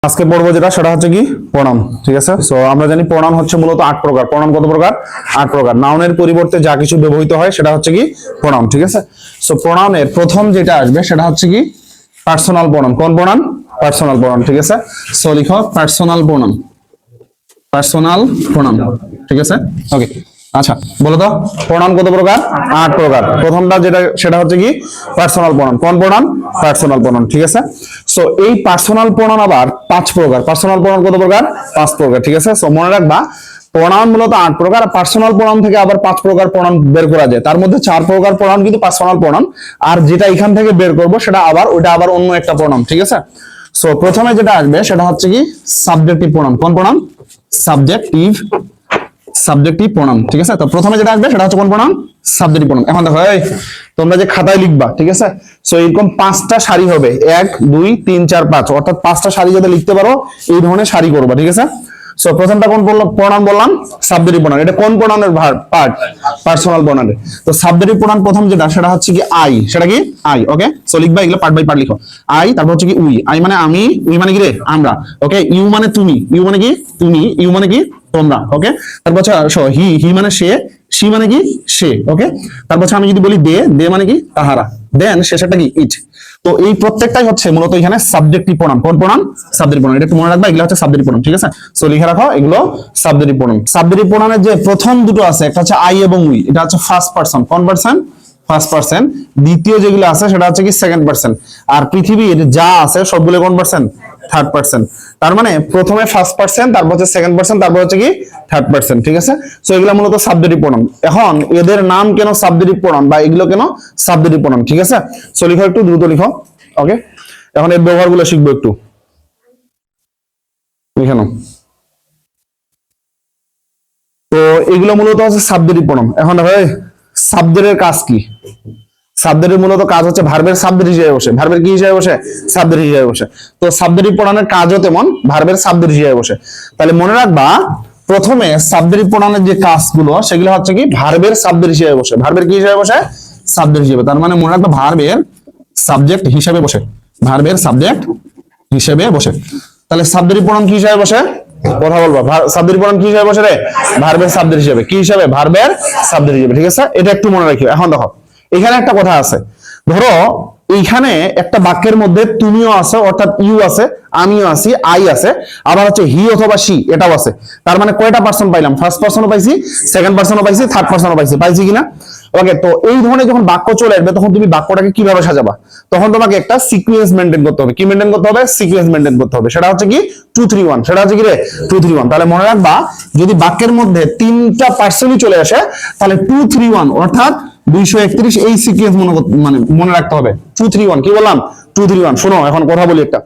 আজকে পড়বো যেটা সেটা হচ্ছে কি প্রনাউন। ঠিক আছে, সো আমরা জানি প্রনাউন হচ্ছে মূলত 8 প্রকার। প্রনাউন কত প্রকার? 8 প্রকার। নাউনের পরিবর্তে যা কিছু ব্যবহৃত হয় সেটা হচ্ছে কি প্রনাউন। ঠিক আছে, সো প্রনাউনের প্রথম যেটা আসবে সেটা হচ্ছে কি পার্সোনাল প্রনাউন। কোন প্রনাউন? Personal pronoun. ঠিক আছে, সো লিখো পার্সোনাল প্রনাউন। Personal pronoun. ঠিক আছে, ওকে। আচ্ছা বলো তো প্রনাউন কত প্রকার? 8 প্রকার। প্রথমটা যেটা সেটা হচ্ছে কি পার্সোনাল প্রনাউন। কোন প্রনাউন? Personal pronoun. ঠিক আছে, সো এই পার্সোনাল প্রনাউন আবার 5 প্রকার। পার্সোনাল প্রনাউন কত প্রকার? 5 প্রকার। ঠিক আছে, সো মনে রাখবা প্রনাউন মূলত 8 প্রকার। পার্সোনাল প্রনাউন থেকে আবার 5 প্রকার প্রনাউন বের করা যায়। তার মধ্যে 4 প্রকার প্রনাউন কিন্তু পার্সোনাল প্রনাউন, আর যেটা এখান থেকে বের করব সেটা আবার ওইটা আবার অন্য একটা প্রনাউন। ঠিক আছে, সো প্রথমে যেটা আসবে সেটা হচ্ছে কি সাবজেক্টিভ প্রনাউন। কোন প্রনাউন? Subjective pronoun. ঠিক আছে, তো প্রথমে যেটা আসবে সেটা হচ্ছে কোন প্রনাউন? Subjective pronoun. এখন দেখো এই তোমরা যে খাতায় লিখবা, ঠিক আছে, সো এরকম 5টা সারি হবে, 1 2 3 4 5, অর্থাৎ 5টা সারি যাতে লিখতে পারো এই ধরনের সারি করবা। ঠিক আছে, সো প্রথমটা কোন প্রনাউন বললাম? Subjective pronoun. এটা কোন প্রনাউনের পার্ট? পার্সোনাল প্রনাউনের। তো সাবজেক্টিভ প্রনাউন প্রথম যেটা সেটা হচ্ছে কি আই। সেটা কি আই। ওকে, সো লিখবা এগুলো পার্ট বাই পার্ট লিখো। আই, তারপর হচ্ছে কি উই। আই মানে আমি, উই মানে কি রে আমরা। ওকে, ইউ মানে তুমি, ইউ মানে কি তুমি, ইউ মানে কি তোমরা। ওকে, তারপর হচ্ছে হি, হি মানে সে, সি মানে কি সে। ওকে, তারপর আমি যদি বলি দে, দে মানে কি তাহারা। দেন শেষেরটা কি ইট। তো এই প্রত্যেকটাই হচ্ছে মূলত এখানে সাবজেক্টিভ প্রনাউন। কোন প্রনাউন? Subjective pronoun. এটা একটু মনে রাখবা, এগুলো হচ্ছে সাবজেক্টিভ প্রনাউন। ঠিক আছে, সো লিখে রাখো এগুলো সাবজেক্টিভ প্রনাউন। সাবজেক্টিভ প্রনাউনের যে প্রথম দুটো আছে একটা হচ্ছে আই এবং উই, এটা হচ্ছে ফার্স্ট পারসন। কোন পারসন? First person. দ্বিতীয় যেগুলো আছে সেটা হচ্ছে কি সেকেন্ড পারসন। আর পৃথিবীর যা আছে সবগুলো কোন পারসন? Third person. তার মানে প্রথমে ফার্স্ট পারসন, তারপর হচ্ছে সেকেন্ড পারসন, তারপর হচ্ছে কি থার্ড পারসন। ঠিক আছে, সো এগুলো মূলত সাবজেক্টিভ প্রনাউন। এখন এদের নাম কেন সাবজেক্টিভ প্রনাউন বা এগুলো কেন সাবজেক্টিভ প্রনাউন? ঠিক আছে, সো লিখো একটু দ্রুত লিখো। ওকে, এখন এর ব্যবহারগুলো শিখবো একটু। লিখে নাও। তো এগুলো মূলত হচ্ছে সাবজেক্টিভ প্রনাউন। এখন দেখো সাবজেক্টের কাজ কি? সাবজেক্টের মূলত কাজ হচ্ছে ভার্বের সাবজেক্ট হিসেবে বসে। ভার্বের কি হিসেবে বসে? সাবজেক্ট হিসেবে বসে। তো সাবজেক্টিভ প্রনাউনের কাজও তেমন ভার্বের সাবজেক্ট হিসেবে বসে। তাহলে মনে রাখবা প্রথমে সাবজেক্টিভ প্রনাউনের যে কাজগুলো সেগুলো হচ্ছে কি ভার্বের সাবজেক্ট হিসেবে বসে। ভার্বের কি হিসেবে বসে? সাবজেক্ট হিসেবে। তার মানে মনে রাখবা ভার্বের সাবজেক্ট হিসেবে বসে। ভার্বের সাবজেক্ট হিসেবে বসে। তাহলে সাবজেক্টিভ প্রনাউন কি হিসেবে বসে? কথা বলবো। সাবজেক্টিভ প্রনাউন কি হিসেবে বসে রে? ভার্বের সাবজেক্ট হিসেবে। কি হিসেবে? ভার্বের সাবজেক্ট হিসেবে। ঠিক আছে, এটা একটু মনে রাখিও। এখন দেখো এখানে একটা কথা আছে। ধরো এইখানে একটা বাক্যের মধ্যে তুমিও আছে, অর্থাৎ ইউ আছে, আমিও আছি, আই আছে, আবার হচ্ছে হি অথবা সি এটাও আছে। তার মানে কয়টা পার্সন পাইলাম? ফার্স্ট পার্সনও পাইছি, সেকেন্ড পার্সনও পাইছি, থার্ড পার্সনও পাইছি। পাইছি কিনা? ওকে, তো এই ধরনের যখন বাক্য চলে আসবে তখন তুমি বাক্যটাকে কিভাবে সাজাবা? তখন তোমাকে একটা সিকোয়েন্স মেনটেন করতে হবে। কি মেনটেন করতে হবে? সিকোয়েন্স মেনটেন করতে হবে। সেটা হচ্ছে কি 2 3 1। সেটা হচ্ছে কি রে? 2 3 1। তাহলে মনে রাখবা যদি বাক্যের মধ্যে 3টা পার্সনই চলে আসে তাহলে 2 3 1 অর্থাৎ 231 এই সিকোয়েন্স মনে রাখতে হবে। 2 3 1 কি বললাম? 2 3 1। শোনো এখন কথা বলি একটা।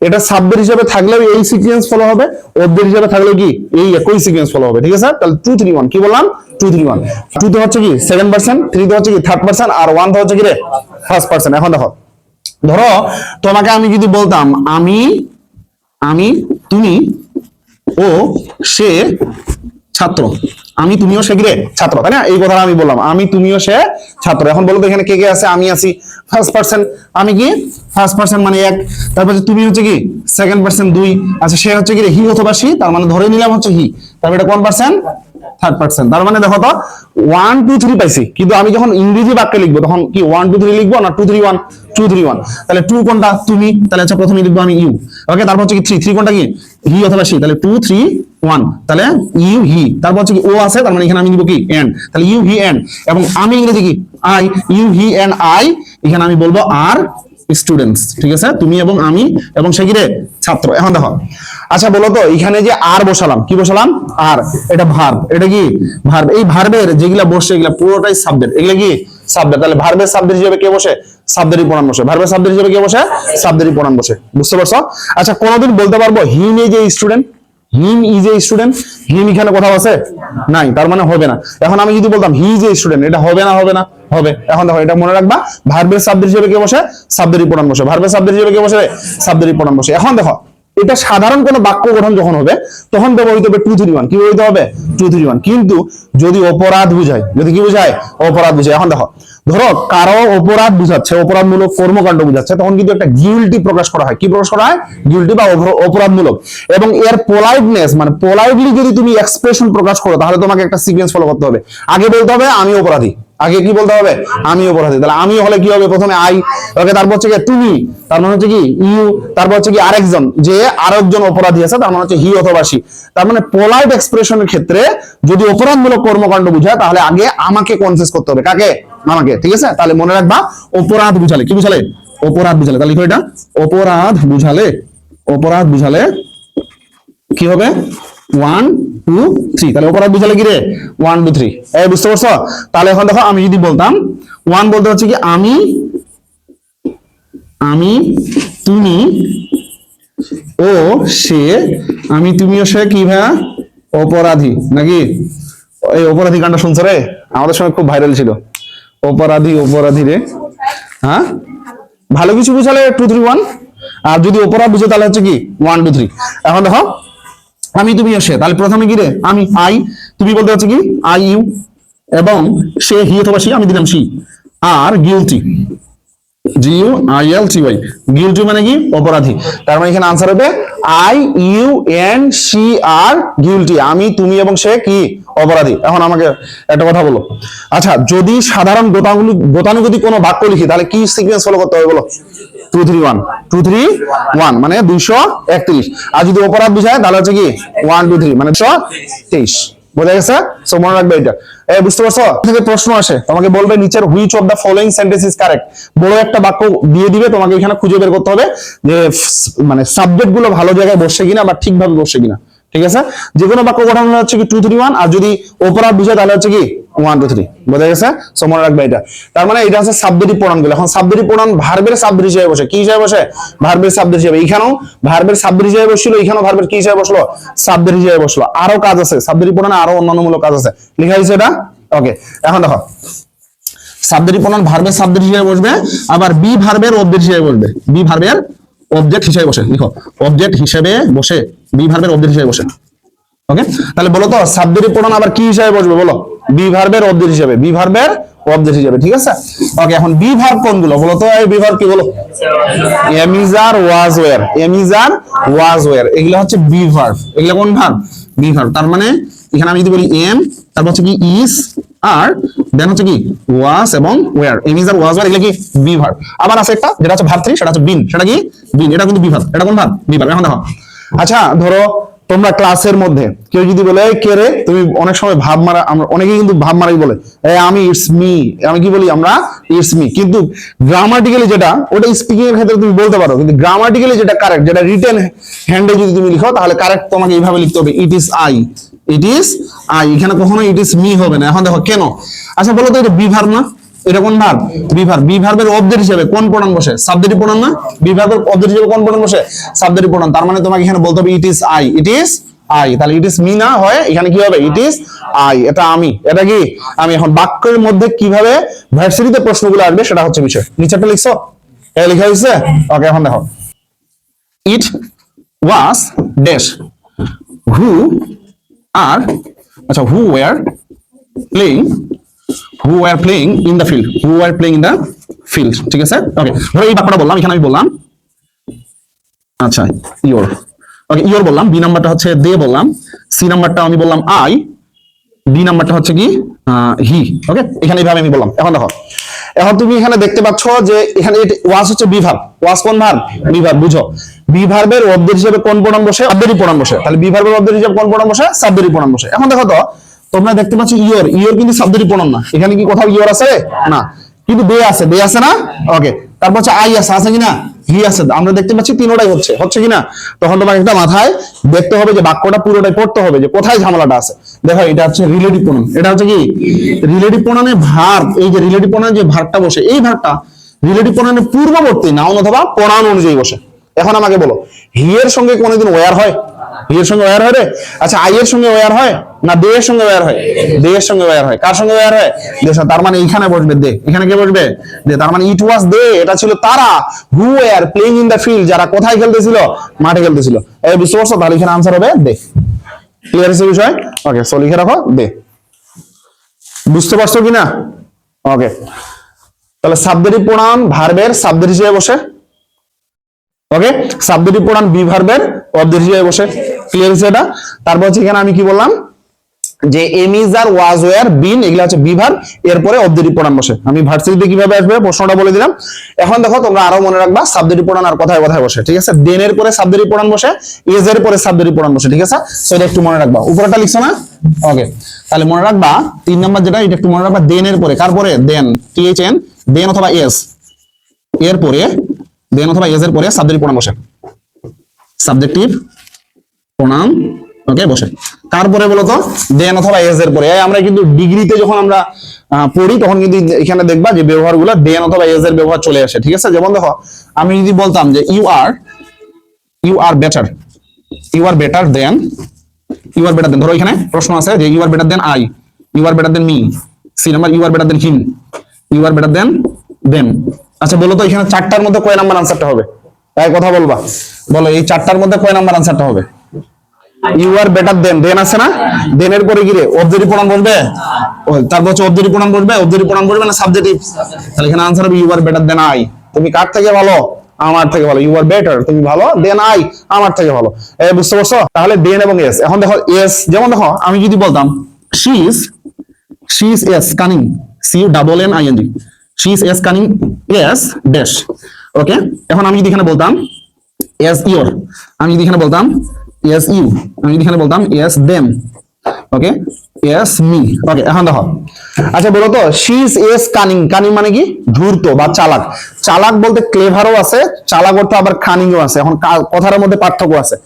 এটা সাবজেক্ট হিসেবে থাকলেও এই সিকোয়েন্স ফলো হবে, অবজেক্ট হিসেবে থাকলেও কি এই একই সিকোয়েন্স ফলো হবে। ঠিক আছে, তাহলে 2 3 1 কি বললাম? 2 3 1। 2 তো হচ্ছে কি সেকেন্ড পারসন, 3 তো হচ্ছে কি থার্ড পারসন, আর 1 তো হচ্ছে কি রে ফার্স্ট পারসন। এখন দেখো, ধরো তোমাকে আমি যদি বলতাম আমি তুমি ও সে ছাত্র। আমি তুমিও সে গিরে ছাত্র, তাই না? এই কথাটা আমি বললাম, আমি তুমিও সে ছাত্র। এখন বলো তো এখানে কে কে আছে? আমি আছি ফার্স্ট পারসন, আমি কি ফার্স্ট পারসন মানে 1, তারপর তুমি হচ্ছে কি সেকেন্ড পারসন 2, আচ্ছা সে হচ্ছে কি হি অথবা সি, তার মানে ধরে নিলাম হচ্ছে হি, তারপর এটা কোন পারসন? Third person. তার মানে দেখো তো 1 2 3 পাইছি, কিন্তু আমি যখন ইংরেজি বাক্যে লিখবো তখন কি 1 2 3 লিখবো না 2 3 1? 2 3 1। তাহলে 2 কোনটা? তুমি। তাহলে আচ্ছা প্রথমে লিখবো আমি ইউ। ওকে, তারপর হচ্ছে কি 3 কোনটা? কি হি অথবা সি। তাহলে 2 3 1, তাহলে ইউ হি। তারপর হচ্ছে কি ও আছে, তার মানে এখানে আমি নিব কি এন্ড। তাহলে ইউ হি এন্ড। এবং আমি ইংরেজি কি I, you he and I, এখানে আমি বলবো আর স্টুডেন্টস। ঠিক আছে, তুমি এবং আমি এবং সে কি রে ছাত্র। এখন দেখো আচ্ছা বলো তো এখানে যে আর বসালাম, কি বসালাম? আর। এটা ভার্ব, এটা কি ভার্ব। এই ভার্বের যেগুলা বসে এগুলা পুরোটাই সাবজেক্ট। এগুলা কি সাবজেক্ট। তাহলে ভার্বের সাবজেক্ট হিসেবে কে বসে? সাবজেক্টিভ প্রনাউন বসে। ভার্বের সাবজেক্ট হিসেবে কে বসে? সাবজেক্টিভ প্রনাউন বসে। বুঝতে পারছো? আচ্ছা কোনদিন বলতে পারবো him is a student? Him is a student, him এখানে কোথাও আছে? নাই, তার মানে হবে না। এখন আমি যদি বলতাম হি ইজ এ স্টুডেন্ট, এটা হবে না? হবে না? হবে। এখন দেখো এটা মনে রাখবা, ভার্বের সাবজেক্ট হিসেবে কে বসে? সাবজেক্টিভ প্রনাউন বসে। ভার্বের সাবজেক্ট হিসেবে কে বসে? সাবজেক্টিভ প্রনাউন বসে। এখন দেখো এটা সাধারণ কোনো বাক্য গঠন যখন হবে তখন ব্যবহৃত হবে 2 3 1। কি ব্যবহৃত হবে? 2 3 1। কিন্তু যদি অপরাধ বুঝায়, যদি কি বুঝায়? অপরাধ বুঝায়। এখন দেখো, ধরো কারো অপরাধ বুঝাচ্ছে, অপরাধমূলক কর্মকাণ্ড বুঝাচ্ছে, তখন কিন্তু একটা গিল্টি প্রকাশ করা হয়। কি প্রকাশ করা হয়? গিল্টি বা অপরাধমূলক। এবং এর পোলাইটনেস, মানে পোলাইটলি যদি তুমি এক্সপ্রেশন প্রকাশ করো, তাহলে তোমাকে একটা সিকোয়েন্স ফলো করতে হবে। আগে বলতে হবে আমি অপরাধী, আগে কি বলতে হবে? আমি অপরাধী। তাহলে আমি হলে কি হবে? প্রথমে আই, ওকে, তারপর হচ্ছে কি তুমি, তার মানে হচ্ছে কি ইউ, তারপর হচ্ছে কি আরেকজন, যে আরেকজন অপরাধী আছে, তার মানে হচ্ছে হি অথবা সি। তার মানে পোলাইট এক্সপ্রেশনের ক্ষেত্রে যদি অপরাধমূলক কর্মকাণ্ড বুঝায়, তাহলে আগে আমাকে কনসেস করতে হবে। কাকে? আমাকে। ঠিক আছে? তাহলে মনে রাখবা, অপরাধ বুঝালে, কি বুঝালে? অপরাধ বুঝালে। তাহলে লিখো এটা, অপরাধ বুঝালে, অপরাধ বুঝালে কি হবে? 1 2 3। তাহলে অপরাধ বুঝালে কি রে? 1 2 3। এই বুঝতে পারছো? তাহলে এখন দেখো, আমি যদি বলতাম 1 বলতে হচ্ছে কি আমি, আমি তুমি ও সে, আমি তুমি ও সে কি ভাইয়া? অপরাধী, নাকি? এই অপরাধী গানটা শুনছো রে? আমাদের সময় খুব ভাইরাল ছিল, অপরাধী অপরাধী রে। হ্যাঁ, ভালো কিছু বুঝালে 2 3 1, আর যদি অপরাধ বুঝে তাহলে হচ্ছে কি 1 2 3। এখন দেখো, আমি তুমি ও সে, তাহলে প্রথমে কি রে? আমি আই, তুমি বলতে হচ্ছে কি আই ইউ, এবং সে হি অথবা সি, আমি দিলাম সি। আর গিলটি, GUILTY, গিলটি মানে কি? অপরাধী। তার মানে এখানে আনসার হবে I you and C R guilty. আমি তুমি এবং সে কি? অপরাধী। এখন আমাকে একটা কথা বলো, আচ্ছা যদি সাধারণ গতানুগতিক কোনো বাক্য লিখি, তাহলে কি সিকোয়েন্স ফলো করতে হবে বলো? 2 3 1, 2 3 1 মানে 231। আর যদি অপরাধ বুঝায় তাহলে হচ্ছে কি 1 2 3 মানে 223। বোঝা গেছে? সো মনে রাখবে এটা। বুঝতে পারছো? থেকে প্রশ্ন আসে, তোমাকে বলবে নিচের which of the following sentence is correct. বড় একটা বাক্য দিয়ে দিবে, তোমাকে এখানে খুঁজে বের করতে হবে যে মানে সাবজেক্ট গুলো ভালো জায়গায় বসছে কিনা বা ঠিকভাবে বসছে কিনা। ঠিক আছে? যে কোনো বাক্য গঠন হচ্ছে কি 2 3 1, আর যদি অপরাধ বুঝায় তাহলে হচ্ছে কি 1 2 3। বোঝা গেছে? সো মনে রাখবে এটা। তার মানে এটা হচ্ছে সাবজেক্টিভ প্রোনাউনগুলো। এখন সাবজেক্টিভ প্রোনাউন ভার্বের সাবজেক্ট হিসেবে বসে। কি হিসেবে বসে? ভার্বের সাবজেক্ট হিসেবে। এখানেও ভার্বের সাবজেক্ট হিসেবে বসছিল, এখানেও ভার্বের কি হিসেবে বসলো? সাবজেক্ট হিসেবে বসলো। আরো কাজ আছে সাবজেক্টিভ প্রোনাউনে, আরো অন্যান্যমূলক কাজ আছে, লেখা হয়েছে এটা। ওকে, এখন দেখো, সাবজেক্টিভ প্রোনাউন ভার্বের সাবজেক্ট হিসেবে বসবে, আবার বি ভার্বের অবজেক্ট হিসেবে বসবে। বি ভার্বের অবজেক্ট হিসেবে বসে, লিখো অবজেক্ট হিসেবে বসে, বি ভার্বের অবজেক্ট হিসেবে বসে। ওকে, তাহলে বলো তো সাবজেক্টিভ প্রোনাউন আবার কি হিসেবে বসবে বলো? বি ভার্বের অবজেক্ট হিসেবে, বি ভার্বের অবজেক্ট হিসেবে। ঠিক আছে? ওকে, এখন বি ভার্ব কোনগুলো বলো তো? এই বি ভার্ব কি বলো? Am is are, was were, am is are, was were, এগুলো হচ্ছে বি ভার্ব। এগুলো কোন ভার্ব? Be verb. তার মানে এখানে আমি যদি বলি এম, তারপর হচ্ছে কি ইজ, আর দেন হচ্ছে কি ওয়াজ এবং were, am is are, was were, এগুলো কি বি ভার্ব। আবার আছে একটা যেটা হচ্ছে ভার্ব 3, সেটা হচ্ছে বিন, সেটা কি বিন, এটা কিন্তু বি ভার্ব। এটা কোন ভার্ব? Be verb. এখন দেখো, আচ্ছা ধরো তোমরা ক্লাসের মধ্যে কেউ যদি বলে কে রে, তুমি অনেক সময় ভাব মারা, আমরা অনেকেই কিন্তু ভাব মারাই বলে, আমি ইটস মি, আমি কি বলি? আমরা ইটস মি। কিন্তু গ্রামাটিক্যালি যেটা, ওটা স্পিকিং এর ক্ষেত্রে তুমি বলতে পারো, কিন্তু গ্রামাটিক্যালি যেটা কারেক্ট, যেটা রিটেন হ্যান্ডে যদি তুমি লিখো, তাহলে কারেক্ট তোমাকে এইভাবে লিখতে হবে, it is I, it is I. এখানে কখনো ইট ইজ মি হবে না। এখন দেখো কেন? আচ্ছা বলো তো, এটা বি ভার্ব না? এটা কোন ভার্ব? Be verb. বি ভার্বের অবজেক্ট হিসেবে কোন প্রোনাউন বসে? সাবজেক্টিভ প্রোনাউন না? বি ভার্বের অবজেক্ট হিসেবে কোন প্রোনাউন বসে? Subjective pronoun. তার মানে তোমাকে এখানে বলতে হবে it is I, it is I. তাহলে ইট ইজ মি না হয় এখানে কি হবে? It is I. এটা আমি, এটা কি আমি। এখন বাক্যের মধ্যে কিভাবে ভার্সিটিতে প্রশ্নগুলো আসবে সেটা হচ্ছে বিষয়। নিচেটা লিখছো? লেখা হয়েছে? ওকে, এখন দেখো, ইট ওয়াজ ড্যাশ হু আর, আচ্ছা who were playing, who were playing in the field, who were playing in the field। ঠিক আছে? ওকে, ধরো এই বাক্যটা বললাম, এখানে আমি বললাম আচ্ছা ইয়োর, ওকে ইয়োর বললাম, বি নাম্বারটা হচ্ছে দে বললাম, সি নাম্বারটা আমি বললাম আই, ডি নাম্বারটা হচ্ছে কি হি। ওকে, এখানে এইভাবে আমি বললাম। এখন দেখো, এখন তুমি এখানে দেখতে পাচ্ছ যে এখানে ওয়াজ হচ্ছে বি ভার্ব। ওয়াজ কোন ভার্ব? Be verb. বুঝো, বি ভার্বের অবজেক্ট হিসেবে কোন প্রোনাউন বসে? সাবজেক্টিভ প্রোনাউন বসে। তাহলে বি ভার্বের অবজেক্ট হিসেবে কোন প্রোনাউন বসে? সাবজেক্টিভ প্রোনাউন বসে। এখন দেখো তো, তোমরা দেখতে পাচ্ছ ইয়োর, ইয়োর কিন্তু সাবজেক্টিভ প্রোনাউন না। এখানে কি কোথাও ইয়োর আছে? না, কিন্তু দে আছে, দে আছে না? ওকে, তারপর হচ্ছে আই আছে, আছে কিনা? হি আছে। আমরা দেখতে পাচ্ছি তিনোটাই হচ্ছে, হচ্ছে কিনা? তখন তোমাকে একটা মাথায় দেখতে হবে যে বাক্যটা পুরোটাই পড়তে হবে যে কোথায় ঝামেলাটা আছে। দেখো, এটা হচ্ছে রিলেটিভ প্রোনাউন। এটা হচ্ছে কি রিলেটিভ প্রোনাউনে ভার্ব। এই যে রিলেটিভ প্রোনাউনে যে ভার্বটা বসে, এই ভার্বটা রিলেটিভ প্রোনাউনের পূর্ববর্তী নাউন অথবা প্রোনাউন অনুযায়ী বসে। এখন আমাকে বলো, হি এর সঙ্গে কোনোদিন ওয়্যার হয়? ভি এর সঙ্গে ওয়্যার হয় রে? আচ্ছা আই এর সঙ্গে ওয়্যার হয় না দে এর সঙ্গে ওয়্যার হয়? দে এর সঙ্গে ওয়্যার হয়। কার সঙ্গে ওয়্যার হয়? দে। তার মানে এখানে বসবে দে, এখানে কে বসবে? দে। তার মানে ইট ওয়াজ দে, এটা ছিল তারা, who were playing in the field, যারা কোথায় খেলতেছিল? মাঠে খেলতেছিল। এই বুঝতে পারছো? তাহলে এখানে আনসার হবে দে। ক্লিয়ার আছে বিষয়? ওকে, সো লিখে রাখো দে। বুঝতে পারছো কিনা? ওকে, তাহলে সাবজেক্টিভ প্রোনাউন ভার্বের সাবজেক্ট হিসেবে বসে। ওকে, সাবজেক্টিভ প্রোনাউন বি ভার্বের অবজেক্ট হিসেবে বসে। ক্লিয়ার হচ্ছে এটা? তারপর হচ্ছে এখানে আমি কি বললাম যে am is are was were been এগুলা হচ্ছে বি ভার্ব, এরপরে অবজেক্টিভ প্রোনাউন বসে। আমি ভার্সিটিতে কিভাবে আসবে প্রশ্নটা বলে দিলাম। এখন দেখো তোমরা আরো মনে রাখবা সাবজেক্টিভ প্রোনাউন আর কথায় কথায় বসে, ঠিক আছে? দেন এর পরে সাবজেক্টিভ প্রোনাউন বসে, ইজ এর পরে সাবজেক্টিভ প্রোনাউন বসে, ঠিক আছে? সেটা একটু মনে রাখবা। উপরেটা লিখছো না? ওকে, তাহলে মনে রাখবা 3 নাম্বার যেটা, এটা একটু মনে রাখবা। দেন এর পরে, কার পরে? দেন, টি এইচ এন, দেন অথবা এস এর পরে, দেন অথবা এস এর পরে সাবজেক্টিভ প্রোনাউন বসে, সাবজেক্টিভ প্রোনাউন ওকে বসে। তারপরে বলতো দেন অথবা এস এর পরে। আমরা কিন্তু ডিগ্রিতে যখন আমরা পড়ি তখন কিন্তু এখানে দেখবা যে ব্যবহারগুলো দেন অথবা এস এর ব্যবহার চলে আসে, ঠিক আছে? যেমন দেখো আমি যদি বলতাম যে you are better, you are better than, you are better than, ধরো এখানে প্রশ্ন আছে যে you are better than I, you are better than me, C number you are better than him, you are better than them. আচ্ছা বলো তো এখানে 4টার মধ্যে কয় নাম্বার আনসারটা হবে? তাই কথা বলবা, বলো এই 4টার মধ্যে কয় নাম্বার আনসারটা হবে? ইউ আর বেটার দেন, দেন আছে না? দেন এর পরে কি রে? অবজেক্টিভ প্রোনাউন বসবে। তারপর হচ্ছে অবজেক্টিভ প্রোনাউন বসবে, অবজেক্টিভ প্রোনাউন বসবে না সাবজেক্টিভ? তাহলে এখানে আনসার হবে you are better than I. তুমি কার থেকে ভালো? আমার থেকে ভালো। ইউ আর বেটার, তুমি ভালো, দেন আই, আমার থেকে ভালো। এই বুঝতে পারছো? তাহলে দেন এবং এস। এখন দেখো এস, যেমন দেখো আমি যদি বলতাম she is as cunning, C double N I N G, she is as cunning as dash. Okay, এখন আমি যদি এখানে বলতাম এস ইওর, আমি যদি এখানে বলতাম এস ইউ, আমি যদি এখানে বলতাম as them, okay, as me. Okay, এখন দেখো আচ্ছা বলো তো she is as cunning, cunning মানে কি? ধূর্ত বা চালাক। চালাক বলতে ক্লেভারও আছে, চালাক অর্থ আবার কানিংও আছে। এখন কথার মধ্যে পার্থক্য আছে।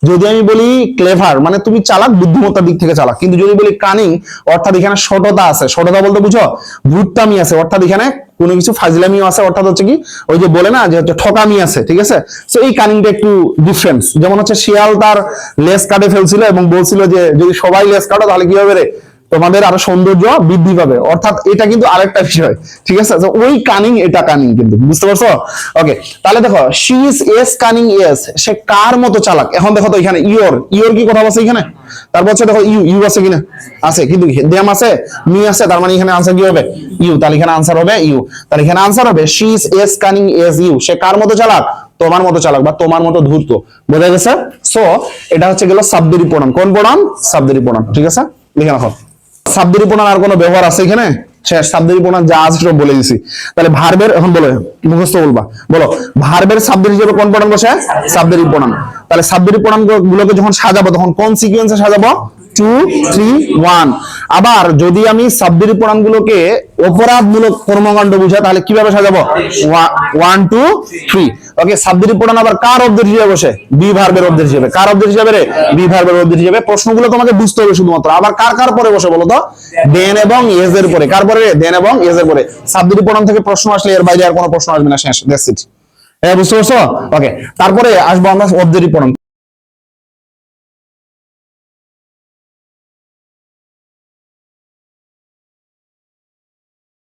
যদি আমি বলি ক্লেভার মানে তুমি চালাক, বুদ্ধিমত্তার দিক থেকে চালাক, কিন্তু যদি বলি কানিং অর্থাৎ এখানে সততা আছে। সততা বলতে বুঝো ভূততামি আছে, অর্থাৎ এখানে কোনো কিছু ফাজলামিও আছে, অর্থাৎ হচ্ছে কি ওই যে বলে না যে হচ্ছে ঠকামি আছে, ঠিক আছে? সো এই কানিংটা একটু ডিফারেন্স। যেমন হচ্ছে শিয়াল তার লেজ কাটে ফেলছিল এবং বলছিল যে যদি সবাই লেজ কাটো তাহলে কি হবে রে, তোমাদের আরো সৌন্দর্য বৃদ্ধি পাবে, অর্থাৎ এটা কিন্তু আরেকটা বিষয়, ঠিক আছে? তো ওই কানিং, এটা কানিং কিন্তু, বুঝতে পারছো? ওকে, তাহলে দেখো she is as cunning as, সে কার মতো চালাক। এখন দেখো তো এখানে ইওর, ইওর কি কথা বলছে এখানে? তারপর হচ্ছে দেখো ইউ, ইউ আছে কিনা? আছে, কিন্তু দেম আছে, মি আছে, তার মানে এখানে আনসার কি হবে? ইউ। তাহলে এখানে আনসার হবে ইউ। তাহলে এখানে আনসার হবে she is as cunning as you, সে কার মতো চালাক? তোমার মতো চালাক বা তোমার মতো ধূর্ত। বোঝা গেছে? সো এটা হচ্ছে গেল সাবজেক্টিভ প্রোনাউন। কোন প্রোনাউন? সাবজেক্টিভ প্রোনাউন, ঠিক আছে? লিখে রাখো। সাবজেক্টিভ প্রোনাউন আর কোনো ব্যবহার আছে এখানে? শেষ। সাবজেক্টিভ প্রোনাউন যা আছে সব বলে দিছি। তাহলে ভার্বের এখন বলো, মুখস্থ বলবা, বলো ভার্বের সাবজেক্ট হিসেবে কোন প্রোনাউন বসে? Subjective pronoun. তাহলে সাবজেক্টিভ প্রোনাউন গুলোকে যখন সাজাবো তখন কোন সিকোয়েন্সে সাজাবো? 2 3 1। আবার যদি আমি সাবজেক্টিভ প্রোনাউন গুলোকে অপরাধমূলক কর্মকাণ্ড বুঝাই তাহলে কিভাবে সাজাবো? 1 2 3। ওকে, সাবজেক্টিভ প্রোনাউন আবার কার অবজেক্ট হিসেবে বসে? বি ভার্বের অবজেক্ট হিসেবে। কার অবজেক্ট হিসেবে রে? বি ভার্বের অবজেক্ট হিসেবে। প্রশ্নগুলো তোমাকে বুঝতে হবে শুধুমাত্র। আবার কার কার পরে বসে বলো তো? দেন এবং এস এর পরে। কার পরে? দেন এবং এস এর পরে। সাবজেক্টিভ প্রোনাউন থেকে প্রশ্ন আসলে এর বাইরে আর কোনো প্রশ্ন আসবে না, শেষ। That's it. বুঝতে পারছো? ওকে, তারপরে আসবো আমরা অবজেক্টিভ প্রোনাউন।